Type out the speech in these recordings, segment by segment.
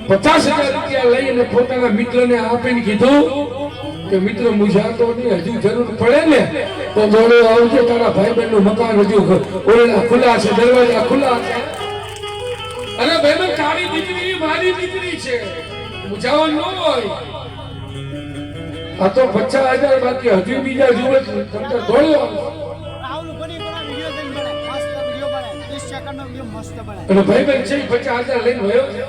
50,000 રૂપિયા લઈને પોતાના મિત્રને આપીને કીધું કે મિત્ર મુજાતો નહીં, હજુ જરૂર પડે ને તો જોડે આવજે, તારા ભાઈબંધ નું મકાન હજુ ઓરડા ખુલ્લા છે, દરવાજા ખુલ્લા છે. અને ભાઈબંધ તારી દીકરી મારી દીકરી છે, મુજાવન ન હોય. આ તો 50,000 બાકી હજુ બીજા જુએ તમને દોડ્યો. અને ભાઈબંધ છે 50,000 લઈને વયો છે.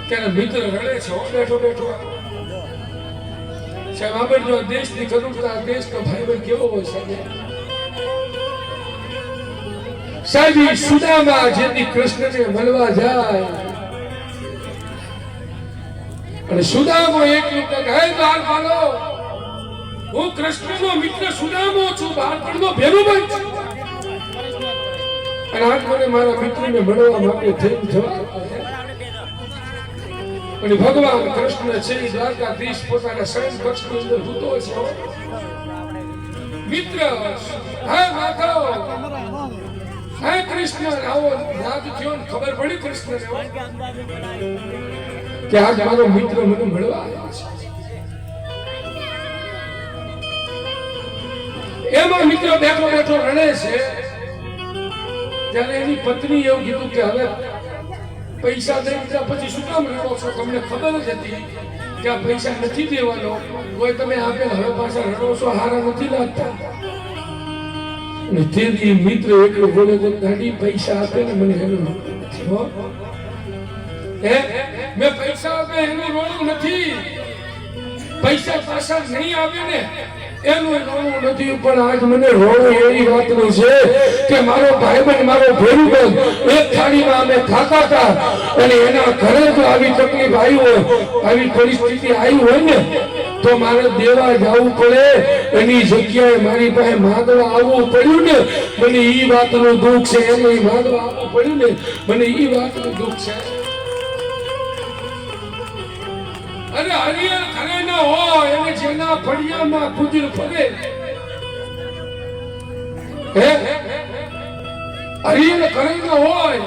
ત્યારે મિત્ર રડે છે બેઠો બેઠો. સાહેબ આપણે જો દેશની કરુણતા, દેશનો ભાઈબંધ કેવો હોય સાહેબ. સુદામા જેથી કૃષ્ણને મળવા જાય અને સુદામો એક લોકો કહે બાળકો, હું કૃષ્ણનો મિત્ર સુદામો છું, બાળપણનો ભેરુભાઈ છું. અને આજ મને મારા મિત્રને મળવા માટે થઈને જવા. અને ભગવાન કૃષ્ણ છે દ્વારકાધીશ પોતાના શયન કક્ષની અંદર સૂતો છે. મિત્ર હે માધવ, હે કૃષ્ણ આવો યાદ થયો ને ખબર પડી કૃષ્ણને કે આજ મારો મિત્ર મને મળવા આવ્યો છે. એમાં મિત્ર બેઠો બેઠો રડે છે. ત્યારે એની પત્ની એવું કીધું કે હવે પૈસા દઈ દીધા પછી શું કામ રડો છો? તમને ખબર જ હતી કે આ પૈસા નથી દેવાનો, કોઈ તમે આપેલ હવે પાછા રડો છો, હારા નથી લાગતા. અને તેથી મિત્ર એટલો બોલે કે દાદી પૈસા આપે ને મને એનું નથી હો. મેં પૈસા આપે એનું રોણું નથી, પૈસા પાછા નહીં આવે ને એનું રોણું નથી. પણ આજ મને રોણું એવી વાતનું છે કે મારો ભાઈબંધ, મારો ભેરુબંધ એક થાળીમાં અમે ખાતા હતા અને એના ઘરે જો આવી તકલીફ આવી હોય, આવી પરિસ્થિતિ આવી હોય ને તો મારે દેવા જવું પડે, એની જગ્યાએ મારી પાસે માંગવા આવવું પડ્યું ને, મને ઈ વાતનું દુઃખ છે. એને માંગવા આવવું પડ્યું ને, મને ઈ વાતનું દુઃખ છે. અને હરિયર ઘરે ન હોય અને જેના ફળિયામાં કુદર ફરે, હરિયર ઘરે ન હોય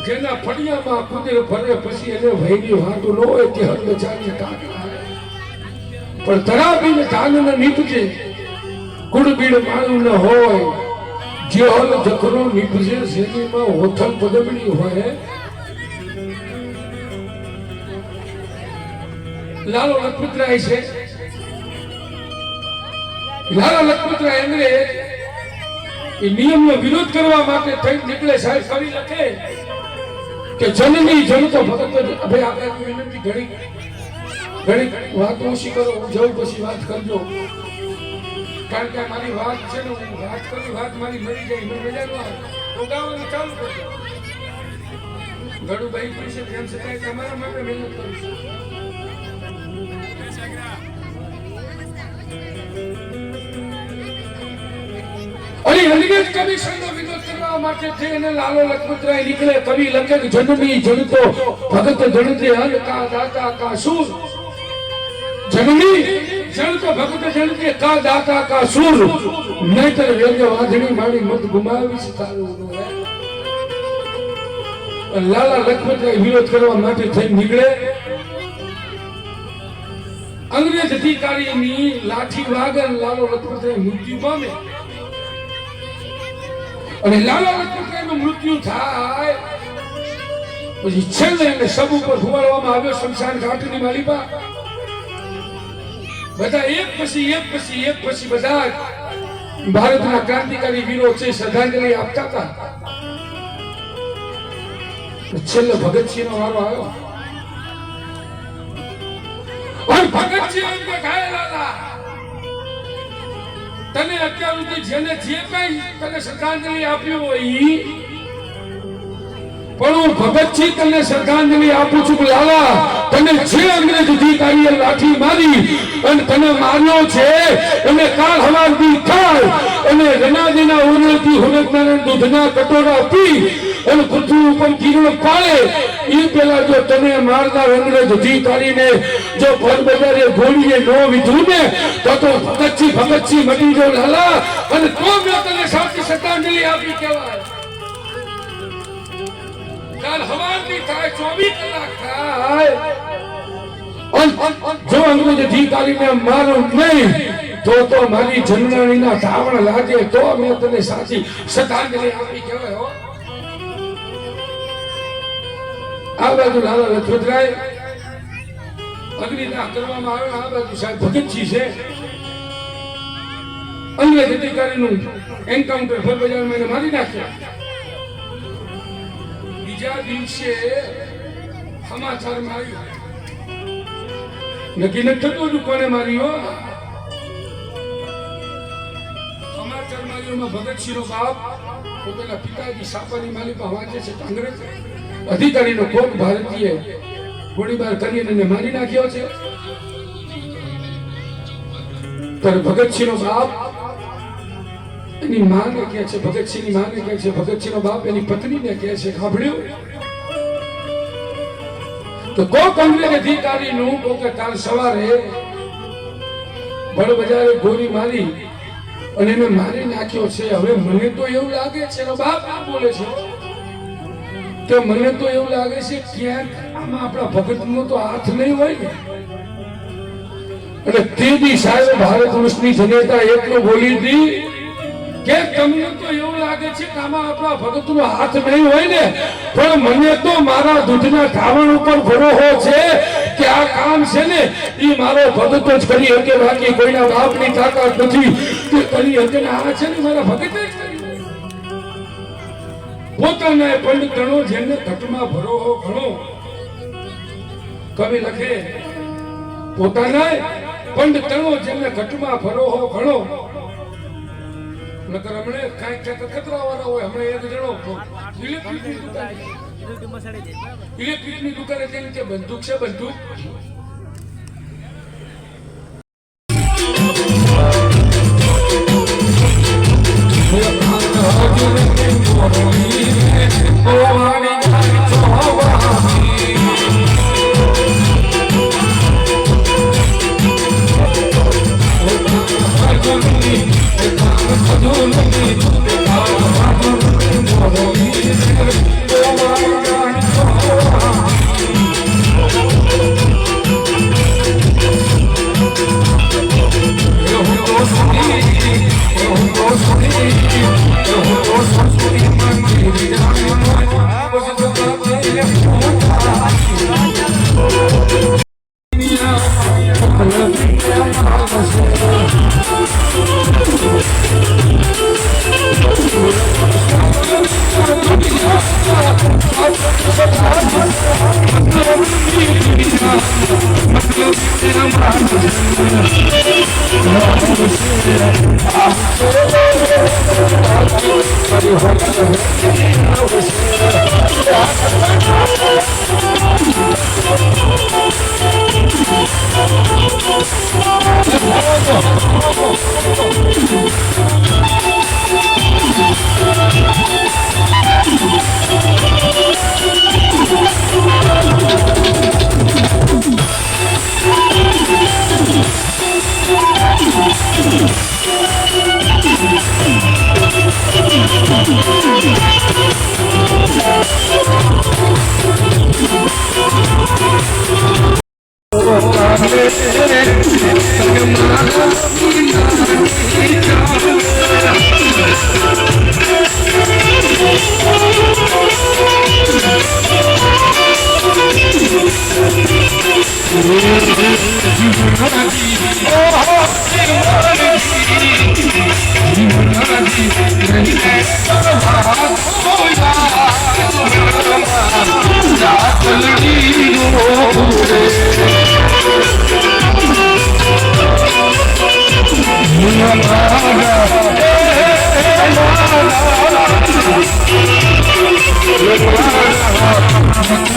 જેના ફળિયામાં કુદર ફરે, પછી એને વહીની વાતો ન હોય કે હરિયર જાને કાકા પણ તરાબીને ધાન ન નીપજે, કુડબીડ માળું ન હોય, જે હલ જખરો નીપજે જેનીમાં હોથલ પદબડી હોય. લાલો લખપતરાય છે. લાલા લખપતરાય અંગ્રેજ એ નિયમનો વિરોધ કરવા માટે થઈ નીકળે. સાહેબ કવિ લખે કે જનની જનતો ભગત. ભાઈ આપણે વિનંતી ઘણી વાત ઓછી કરો, હું જઉં પછી વાત કરજો, કારણ કે મારી વાત છે ને, હું વાત કરું, વાત મારી મરી જાય, મને મજા ન આવે, હું ગાવાનું ચાલુ કરજો. ઘણું ભાઈ પૈસે તેમ છતાં તમારા માટે મહેનત કરું છું. અને અંગ્રેજ કમિશનનો વિરોધ કરવા માટે થઈને લાલો લખપતરાય નીકળે. કવિ લખે કે જનની જનતો ભગત જનતે હલ કા દાતા કા સૂર. જનની જનતો ભગત જનતે કા દાતા કા સૂર, નહીતર વેગે વાંધણી મારી મત ગુમાવીશ તારું. લાલા લખપતરાય વિરોધ કરવા માટે થઈને નીકળે. અંગ્રેજ અધિકારીની લાઠી વાગે લાલો લખપતરાય મૃત્યુ પામે. અને લાલા લખપતરાયનું મૃત્યુ થાય પછી છેલ્લે એને શબ ઉપર ફુવાડવામાં આવ્યો શમશાન ઘાટની માલિકા. બધા એક પછી બધા ભારતના ક્રાંતિકારી વીરો છે શ્રદ્ધાંજલિ આપતા હતા. છેલ્લે ભગતસિંહ નો વારો આવ્યો. અને ભગતસિંહ એમ કે ઘાયલા તને અત્યાર સુધી જેને જે કઈ તને શ્રદ્ધાંજલિ આપ્યું હોય, પણ હું ભગતસિંહ તને શ્રદ્ધાંજલિ આપું છું. લાલા તને જે અંગ્રેજ અધિકારીએ લાઠી મારી અને તને માર્યો છે એને કાળ હવાર દી થાય અને રનાજીના ઓરડેથી હુનકનારાયણ દૂધના કટોરા પી અને પૃથ્વી ઉપર કિરણ પાડે એ પેલા જો તને મારનાર અંગ્રેજ અધિકારીને જો ભરબજારે ગોળીએ ન વિધું ને તો ભગતસિંહ મટી જો લાલા, અને તો મેં તને સાચી શ્રદ્ધાંજલિ આપી કહેવાય. કાલ હવારની થાય 24 કલાક થાય જો અંગ્રેજ અધિકારીને મારું નહીં તો મારી જનનાણીના ધાવણ લાગે તો મેં તને સાચી શ્રદ્ધાંજલિ આપી કહેવાય હો. આ બાજુ લાલા રથોદરાય અગ્નિદાહ કરવામાં આવે. આ બાજુ સાહેબ ભગતજી છે. અંગ્રેજ અધિકારીનું એન્કાઉન્ટર ફરબજારમાં એને મારી નાખ્યા. બીજા દિવસે સમાચારમાં આવ્યું નક્કી નથી થતું હતું કોને માર્યો. સમાચારમાં આવ્યું ભગતસિંહનો બાપ પોતાના પિતાજી સાપાની માલિકા વાંચે છે. અંગ્રેજ અધિકારીનો કોક ભારતીય ગોળીબાર કરીને એને મારી નાખ્યો છે. ત્યારે ભગતસિંહનો બાપ એની માને કહે છે, ભગતસિંહની માને કહે છે, ભગતસિંહનો બાપ એની પત્નીને કહે છે, સાંભળ્યું તો કોક અંગ્રેજ અધિકારીનું કોકે કાલ સવારે બળબજારે ગોળી મારી અને એને મારી નાખ્યો છે. હવે મને તો એવું લાગે છે, એનો બાપ આ બોલે છે કે મને તો એવું લાગે છે ક્યાંક આમાં આપણા ભગતનો તો હાથ નહીં હોય ને. અને તે દી સાહેબ ભારત વર્ષની જનતા એટલું બોલી હતી કે તમને તો એવું લાગે છે કે આમાં આપણા ભગતનો હાથ નહીં હોય ને, પણ મને તો મારા દૂધના ધાવણ ઉપર ભરોસો છે કે આ કામ છે ને એ મારો ભગત જ કરી શકે, બાકી કોઈના બાપની તાકાત નથી કે કરી શકે ને. આ છે ને મારા ભગતે જ કરી. પોતાના પંડ ગણો જેને ઘટમાં ભરોસો ઘણો. કવિ લખે પોતાના પંડ ગણો જેને ઘટમાં ભરોસો ઘણો. નકર હમણે કાંઈક ખતરાવાળા હોય. હમણે એક જણો ઇલેક્ટ્રિકની દુકાને જઈને કે બંદૂક છે, બંદૂક Let's go.